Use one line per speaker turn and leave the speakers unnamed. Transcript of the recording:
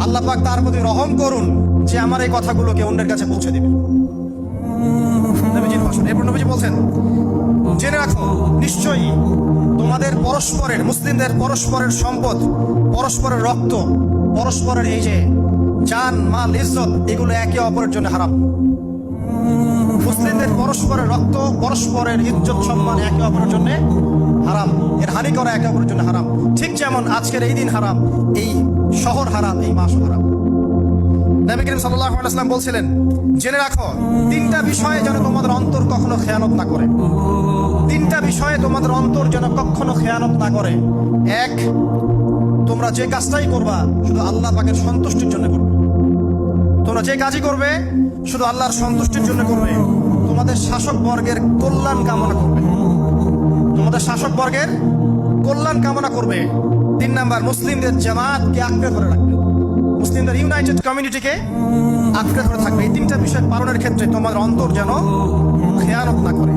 আল্লাহ পাক তার প্রতি রহম করুন যে আমার এই কথাগুলোকে অন্যের কাছে পৌঁছে দিবে। নবীজির ভাষণ। এরপর নবীজি বলছেন, জেনে রাখো নিশ্চয়ই তোমাদের পরস্পরের, মুসলিমদের পরস্পরের সম্পদ, পরস্পরের রক্ত, পরস্পরের এই যে জান মাল ইজ্জত, এগুলো একে অপরের জন্য হারাম। মুসলিমদের পরস্পরের রক্ত, পরস্পরের ইজ্জত সম্মান একে অপরের জন্য হারাম। এর হানি করা একে অপরের জন্য হারাম। ঠিক যেমন আজকের এই দিন হারাম, এই শহর হারাম, এই মাস হারাম। নবী করিম সাল্লাল্লাহু আলাইহি ওয়াসাল্লাম বলছিলেন, জেনে রাখো তিনটা বিষয়ে যেন তোমাদের অন্তর কখনো খেয়ানত না করে। তিনটা বিষয়ে তোমাদের অন্তর যেন কখনো খেয়ানত না করে। এক, তোমরা যে কাজটাই করবা শুধু আল্লাহ পাকের সন্তুষ্টির জন্য করবে। তোমরা যে কাজই করবে শুধু আল্লাহর সন্তুষ্টির জন্য করবে। তোমাদের শাসক বর্গের কল্যাণ কামনা করবে। তোমাদের শাসক বর্গের কল্যাণ কামনা করবে। 3 নাম্বার, মুসলিমদের জামাতকে আঁকড়ে ধরে রাখবে। মুসলিমদের ইউনাইটেড কমিউনিটিকে আঁকড়ে ধরে থাকবে। এই তিনটা বিষয় পালনের ক্ষেত্রে তোমাদের অন্তর যেন খেয়ানত না করে।